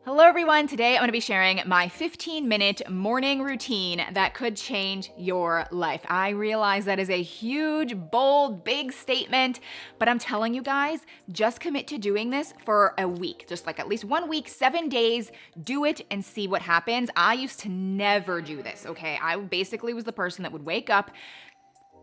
Hello everyone, today I'm going to be sharing my 15-minute morning routine that could change your life. I realize that is a huge, bold, big statement, but I'm telling you guys, just commit to doing this for a week. Just like at least 1 week, 7 days, do it and see what happens. I used to never do this, okay? I basically was the person that would wake up,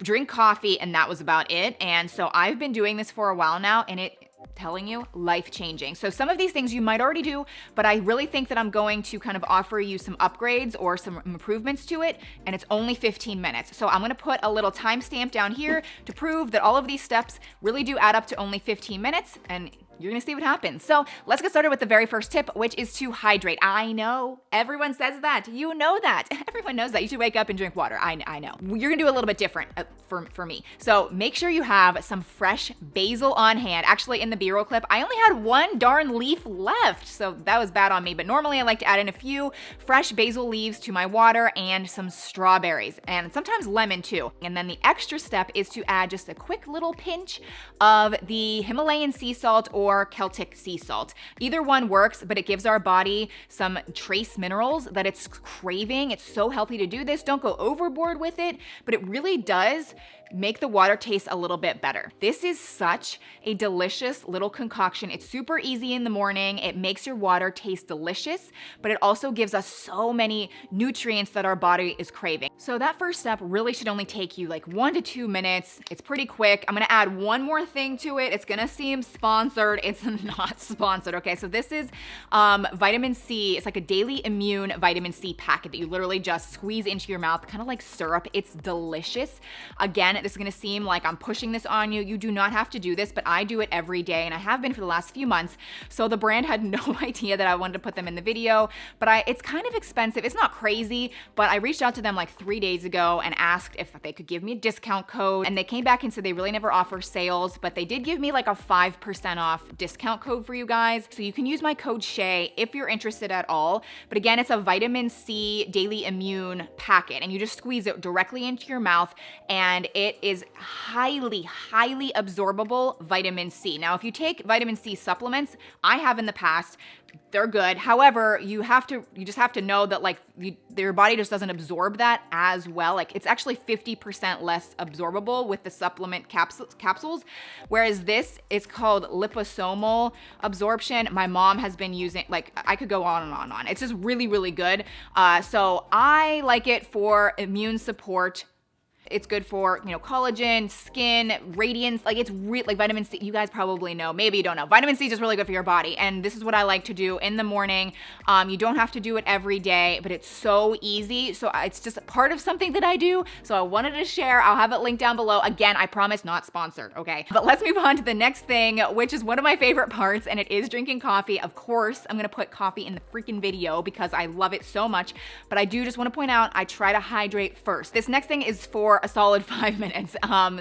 drink coffee, and that was about it. And so I've been doing this for a while now, and telling you, life-changing. So some of these things you might already do, but I really think that I'm going to kind of offer you some upgrades or some improvements to it, and it's only 15 minutes. So I'm gonna put a little timestamp down here to prove that all of these steps really do add up to only 15 minutes, and you're gonna see what happens. So let's get started with the very first tip, which is to hydrate. I know, everyone says that. You know that. Everyone knows that. You should wake up and drink water. I know. You're gonna do a little bit different for me. So make sure you have some fresh basil on hand. Actually, in the B-roll clip, I only had one darn leaf left, so that was bad on me. But normally I like to add in a few fresh basil leaves to my water and some strawberries, and sometimes lemon too. And then the extra step is to add just a quick little pinch of the Himalayan sea salt or Celtic sea salt. Either one works, but it gives our body some trace minerals that it's craving. It's so healthy to do this. Don't go overboard with it, but it really does make the water taste a little bit better. This is such a delicious little concoction. It's super easy in the morning. It makes your water taste delicious, but it also gives us so many nutrients that our body is craving. So that first step really should only take you like 1 to 2 minutes. It's pretty quick. I'm gonna add one more thing to it. It's gonna seem sponsored. It's not sponsored, okay? So this is vitamin C. It's like a daily immune vitamin C packet that you literally just squeeze into your mouth, kind of like syrup. It's delicious. Again, this is gonna seem like I'm pushing this on you. You do not have to do this, but I do it every day, and I have been for the last few months. So the brand had no idea that I wanted to put them in the video, but it's kind of expensive. It's not crazy, but I reached out to them like 3 days ago and asked if they could give me a discount code, and they came back and said they really never offer sales, but they did give me like a 5% off discount code for you guys. So you can use my code Shay if you're interested at all. But again, it's a vitamin C daily immune packet, and you just squeeze it directly into your mouth, and it is highly absorbable vitamin C. Now, if you take vitamin C supplements, I have in the past, they're good. However, you just have to know that like your body just doesn't absorb that as well. Like it's actually 50% less absorbable with the supplement capsules, whereas this is called liposomal absorption. My mom has been using, like I could go on and on and on. It's just really good. So I like it for immune support. It's good for, collagen, skin, radiance. Like it's like vitamin C. You guys probably know, maybe you don't know. Vitamin C is just really good for your body. And this is what I like to do in the morning. You don't have to do it every day, but it's so easy. So it's just part of something that I do. So I wanted to share. I'll have it linked down below. Again, I promise not sponsored, okay? But let's move on to the next thing, which is one of my favorite parts, and it is drinking coffee. Of course, I'm gonna put coffee in the freaking video because I love it so much. But I do just wanna point out, I try to hydrate first. This next thing is for a solid 5 minutes.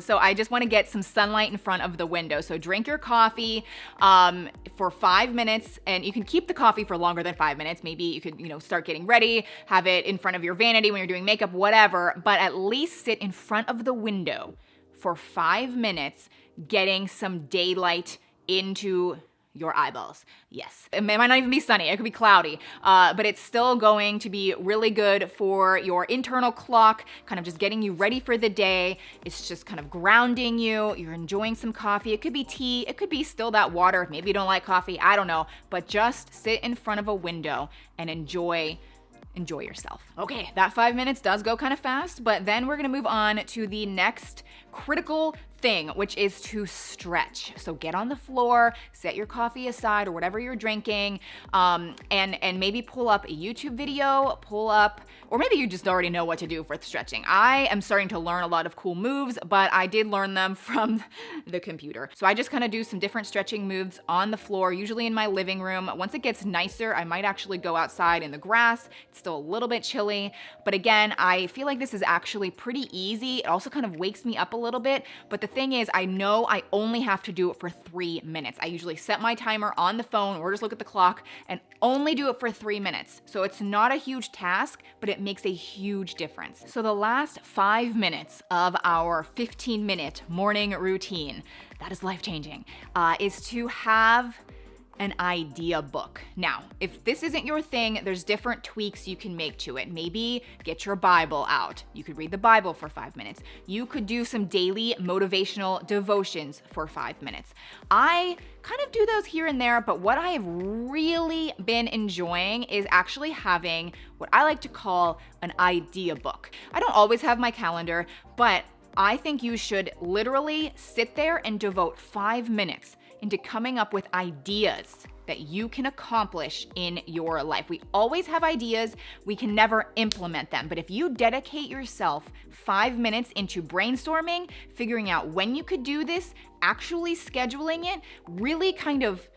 So I just want to get some sunlight in front of the window. So drink your coffee for 5 minutes, and you can keep the coffee for longer than 5 minutes. Maybe you could, start getting ready, have it in front of your vanity when you're doing makeup, whatever, but at least sit in front of the window for 5 minutes, getting some daylight into your eyeballs. Yes. It might not even be sunny. It could be cloudy, but it's still going to be really good for your internal clock, kind of just getting you ready for the day. It's just kind of grounding you. You're enjoying some coffee. It could be tea. It could be still that water. Maybe you don't like coffee. I don't know. But just sit in front of a window and enjoy yourself. Okay, that 5 minutes does go kind of fast, but then we're gonna move on to the next critical thing, which is to stretch. So get on the floor, set your coffee aside or whatever you're drinking, and maybe pull up a YouTube video, or maybe you just already know what to do for stretching. I am starting to learn a lot of cool moves, but I did learn them from the computer. So I just kind of do some different stretching moves on the floor, usually in my living room. Once it gets nicer, I might actually go outside in the grass. It's still a little bit chilly, but again, I feel like this is actually pretty easy. It also kind of wakes me up a little bit, but the thing is, I know I only have to do it for 3 minutes. I usually set my timer on the phone or just look at the clock and only do it for 3 minutes. So it's not a huge task, but it makes a huge difference. So the last 5 minutes of our 15-minute morning routine, that is life-changing, is to have an idea book. Now, if this isn't your thing, there's different tweaks you can make to it. Maybe get your Bible out. You could read the Bible for 5 minutes. You could do some daily motivational devotions for 5 minutes. I kind of do those here and there, but what I have really been enjoying is actually having what I like to call an idea book. I don't always have my calendar, but I think you should literally sit there and devote 5 minutes into coming up with ideas that you can accomplish in your life. We always have ideas, we can never implement them. But if you dedicate yourself 5 minutes into brainstorming, figuring out when you could do this, actually scheduling it, really kind of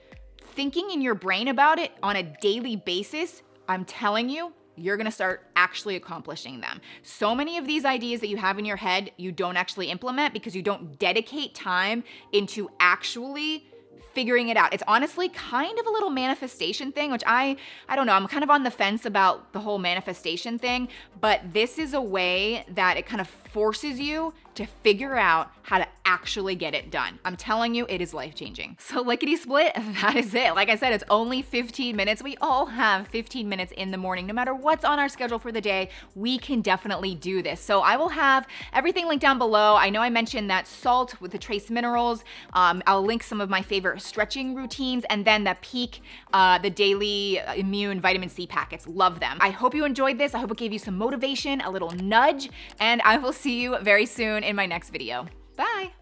thinking in your brain about it on a daily basis, I'm telling you, you're gonna start actually accomplishing them. So many of these ideas that you have in your head, you don't actually implement because you don't dedicate time into actually figuring it out. It's honestly kind of a little manifestation thing, which I don't know, I'm kind of on the fence about the whole manifestation thing, but this is a way that it kind of forces you to figure out how to actually get it done. I'm telling you, it is life-changing. So lickety split, that is it. Like I said, it's only 15 minutes. We all have 15 minutes in the morning. No matter what's on our schedule for the day, we can definitely do this. So I will have everything linked down below. I know I mentioned that salt with the trace minerals. I'll link some of my favorite stretching routines, and then the Peak, the daily immune vitamin C packets. Love them. I hope you enjoyed this. I hope it gave you some motivation, a little nudge, and I will see you very soon in my next video. Bye.